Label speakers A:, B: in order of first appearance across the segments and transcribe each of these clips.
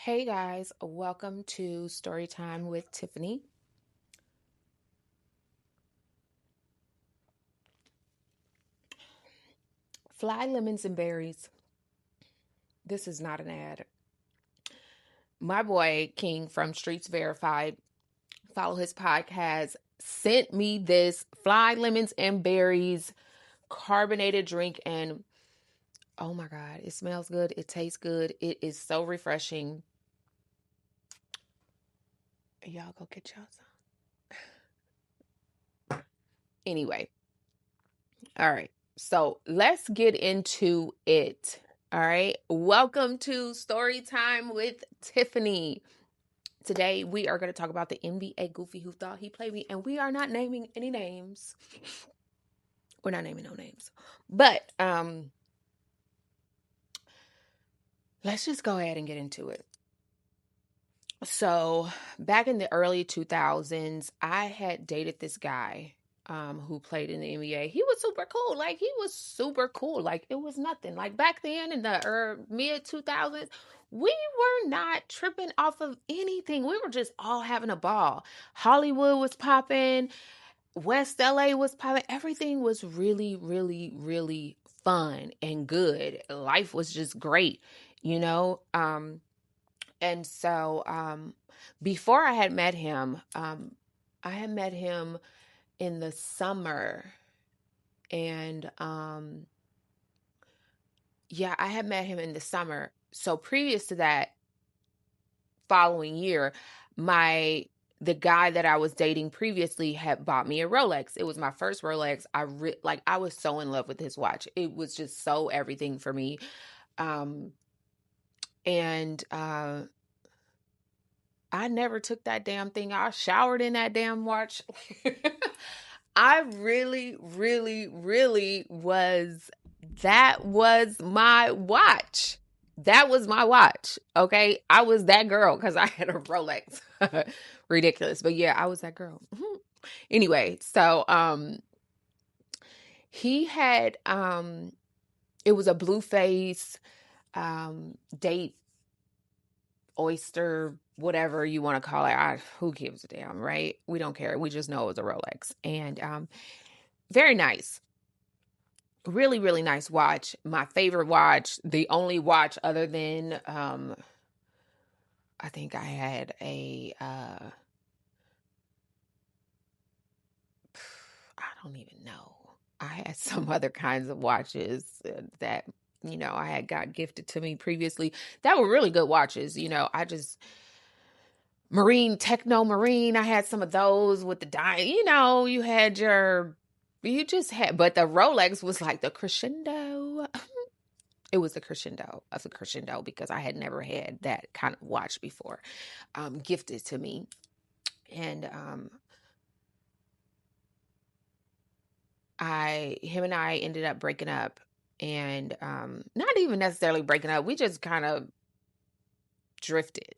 A: Hey guys, welcome to Storytime with Tiffany. Fly lemons and berries. This is not an ad. My boy King from Streets Verified, follow his podcast, sent me this fly lemons and berries carbonated drink, and oh my God, it smells good. It tastes good. It is so refreshing. Y'all go get y'all some. Anyway, all right. So let's get into it. All right. Welcome to Storytime with Tiffany. Today we are going to talk about the NBA goofy who thought he played me, and we are not naming any names. We're not naming no names. But let's just go ahead and get into it. So, back in the early 2000s, I had dated this guy who played in the NBA. He was super cool. Like, he was super cool. Like, it was nothing. Like, back then in the mid 2000s, we were not tripping off of anything. We were just all having a ball. Hollywood was popping, West LA was popping. Everything was really, really, really fun and good. Life was just great, you know? And so before I had met him in the summer. And yeah, I had met him in the summer. So previous to that, following year, the guy that I was dating previously had bought me a Rolex. It was my first Rolex. I was so in love with his watch. It was just so everything for me. Um and I never took that damn thing. I showered in that damn watch. I really, really, really was. That was my watch. That was my watch. Okay. I was that girl because I had a Rolex. Ridiculous. But yeah, I was that girl. Anyway, so he had it was a blue face date oyster, whatever you want to call it. Who gives a damn, right? We don't care. We just know it was a Rolex. And very nice. Really, really nice watch. My favorite watch. The only watch other than I think I had I don't even know. I had some other kinds of watches that I had got gifted to me previously that were really good watches. I just Marine, Techno Marine. I had some of those with the diamond. You just had, but the Rolex was like the crescendo. It was the crescendo of the crescendo because I had never had that kind of watch before, gifted to me. And him and I ended up breaking up, and not even necessarily breaking up. We just kind of drifted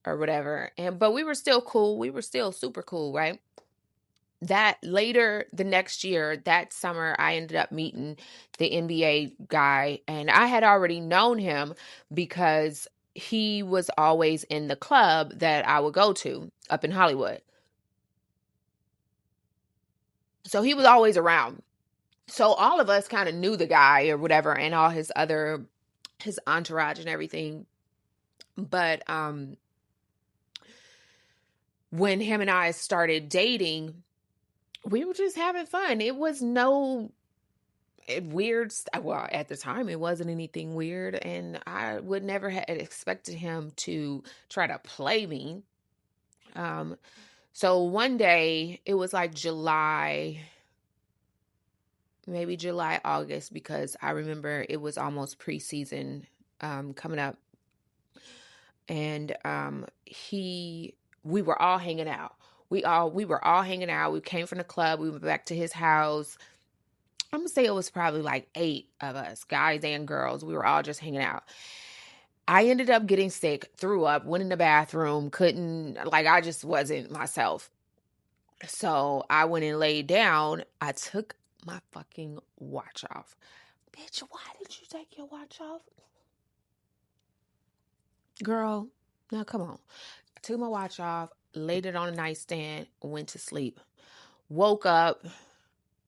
A: or whatever. But we were still cool. We were still super cool, right? That later the next year, that summer, I ended up meeting the NBA guy, and I had already known him because he was always in the club that I would go to up in Hollywood. So he was always around. So all of us kind of knew the guy or whatever, and all his entourage and everything. But when him and I started dating, we were just having fun. It was no weird. Well, at the time, it wasn't anything weird, and I would never have expected him to try to play me. So one day, it was like July, maybe July, August, because I remember it was almost preseason coming up, and we were all hanging out. We were all hanging out. We came from the club. We went back to his house. I'm gonna say it was probably like 8 of us, guys and girls. We were all just hanging out. I ended up getting sick, threw up, went in the bathroom, I just wasn't myself. So I went and laid down. I took my fucking watch off. Bitch, why did you take your watch off? Girl, Now, come on. I took my watch off, laid it on a nightstand, went to sleep. Woke up,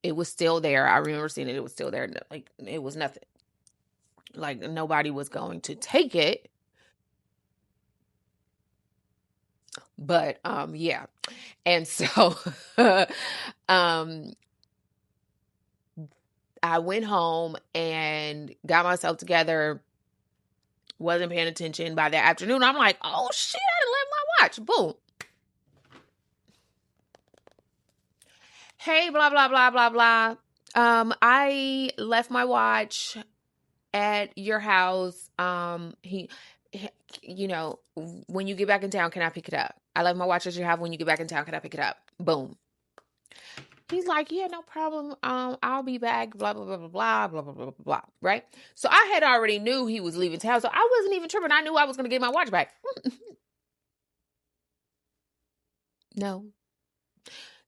A: it was still there. I remember seeing it. It was still there. Like, it was nothing. Like, nobody was going to take it. But yeah. And so um I went home and got myself together, wasn't paying attention. By that afternoon, I'm like, oh shit, I done left my watch. Boom. Hey, blah, blah, blah, blah, blah. I left my watch at your house. He you know, when you get back in town, can I pick it up? I left my watch at your house. When you get back in town, can I pick it up? Boom. He's like, yeah, no problem. I'll be back. Blah blah blah blah blah blah blah blah blah. Blah, right? So I had already knew he was leaving town, so I wasn't even tripping. I knew I was gonna get my watch back. No.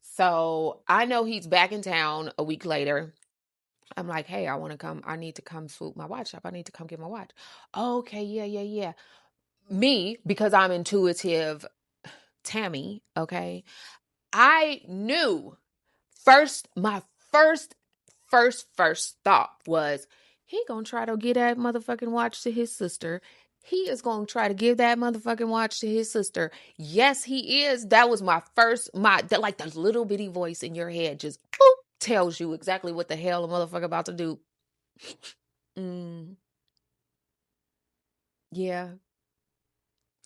A: So I know he's back in town a week later. I'm like, hey, I want to come. I need to come swoop my watch up. I need to come get my watch. Okay, yeah, yeah, yeah. Me, because I'm intuitive, Tammy. Okay, I knew my first first thought was he gonna try to get that motherfucking watch to his sister. He is gonna try to give that motherfucking watch to his sister. Yes, he is. That was my first like the little bitty voice in your head just boop, tells you exactly what the hell a motherfucker about to do. Mm, yeah,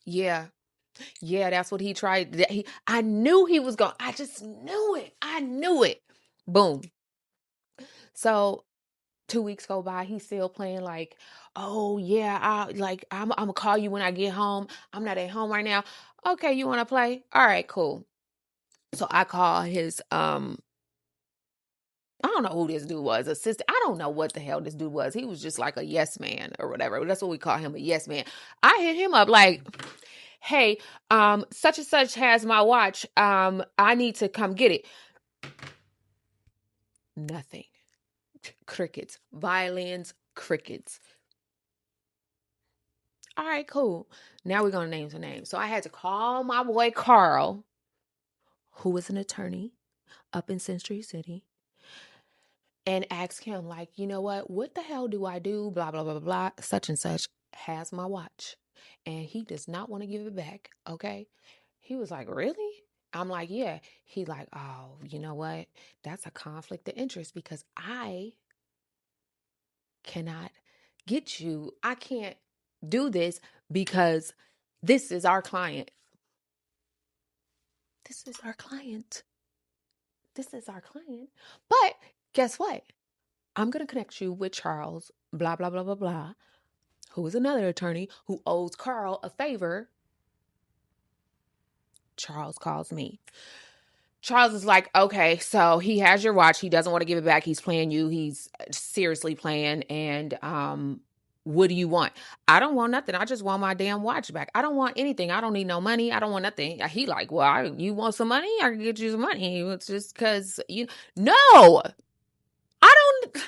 A: yeah, yeah. That's what he tried. I knew he was going. I just knew it. I knew it. Boom. So 2 weeks go by, he's still playing like, oh yeah, I'm gonna call you when I get home. I'm not at home right now. Okay, you wanna play? All right, cool. So I call his I don't know who this dude was, assistant. I don't know what the hell this dude was. He was just like a yes man or whatever. That's what we call him, a yes man. I hit him up like, hey, such and such has my watch. I need to come get it. Nothing. Crickets. Violins, crickets. All right, cool. Now we're going to name some names. So I had to call my boy Carl, who is an attorney up in Century City, and ask him, like, you know what the hell do I do? Blah, blah, blah, blah, blah. Such and such has my watch. And he does not want to give it back. Okay. He was like, really? I'm like, yeah. He like, oh, you know what? That's a conflict of interest because I cannot get you. I can't do this because this is our client. This is our client. This is our client. But guess what? I'm going to connect you with Charles, blah, blah, blah, blah, blah, who is another attorney who owes Carl a favor. Charles calls me. Charles is like, okay, so he has your watch. He doesn't want to give it back. He's playing you. He's seriously playing. And what do you want? I don't want nothing. I just want my damn watch back. I don't want anything. I don't need no money. I don't want nothing. He like, well, you want some money? I can get you some money. It's just because you. No, I don't.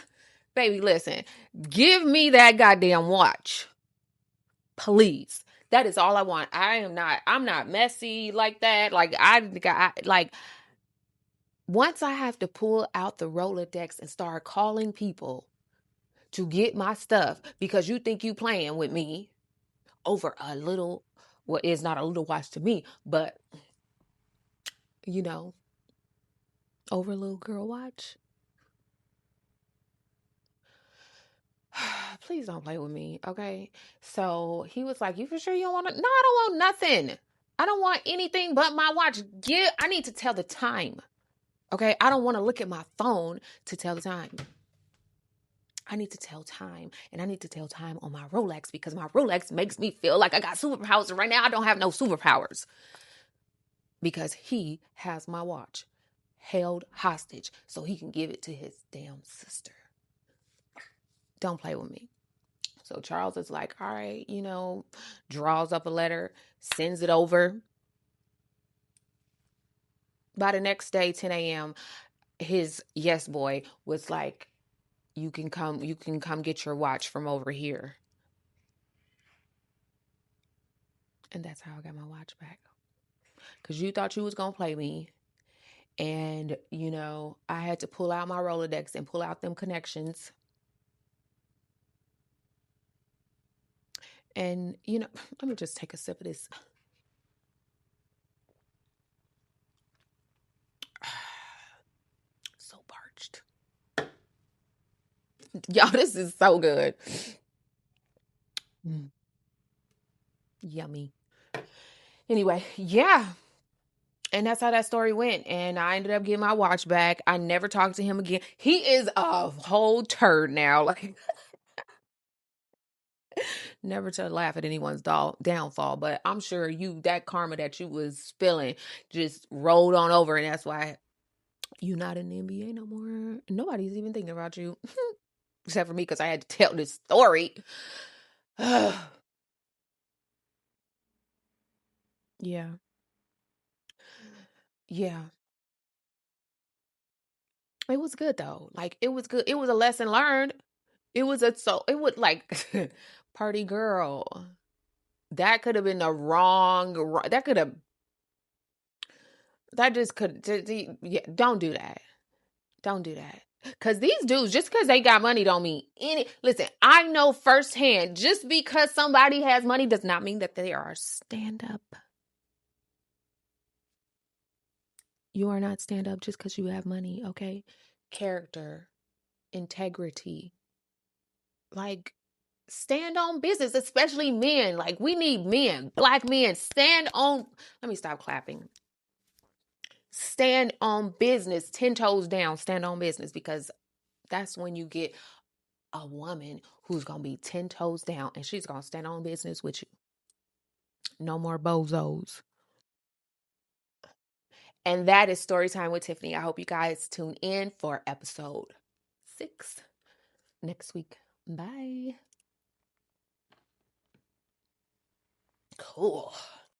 A: Baby, listen. Give me that goddamn watch, please. That is all I want. I'm not messy like that. Like like once I have to pull out the Rolodex and start calling people to get my stuff because you think you playing with me over a little, well, it's not a little watch to me, but you know, over a little girl watch. Please don't play with me, okay? So he was like, you for sure you don't want to? No, I don't want nothing. I don't want anything but my watch. I need to tell the time. Okay, I don't want to look at my phone to tell the time. I need to tell time, and I need to tell time on my Rolex because my Rolex makes me feel like I got superpowers. And right now, I don't have no superpowers because he has my watch held hostage so he can give it to his damn sister. Don't play with me. So Charles is like, all right, draws up a letter, sends it over. By the next day, 10 a.m., his yes boy was like, you can come get your watch from over here. And that's how I got my watch back. Because you thought you was going to play me. And, you know, I had to pull out my Rolodex and pull out them connections. And, you know, let me just take a sip of this. So parched. Y'all, this is so good. Mm. Yummy. Anyway, yeah. And that's how that story went. And I ended up getting my watch back. I never talked to him again. He is a whole turd now. Like, never to laugh at anyone's downfall, but I'm sure that karma that you was spilling just rolled on over, and that's why you're not in the NBA no more. Nobody's even thinking about you, except for me, because I had to tell this story. Yeah, yeah. It was good though. Like it was good. It was a lesson learned. It would like party girl. That could have been the wrong. That could have. That just could. Yeah, don't do that. Don't do that. Cause these dudes, just because they got money, don't mean any. Listen, I know firsthand. Just because somebody has money does not mean that they are stand up. You are not stand up just because you have money. Okay, character, integrity, like stand on business, especially men. Like we need men, black men, stand on. Let me stop clapping. Stand on business, 10 toes down, stand on business, because that's when you get a woman who's going to be 10 toes down and she's going to stand on business with you. No more bozos. And that is Storytime with Tiffany. I hope you guys tune in for episode 6 next week. Bye. Cool.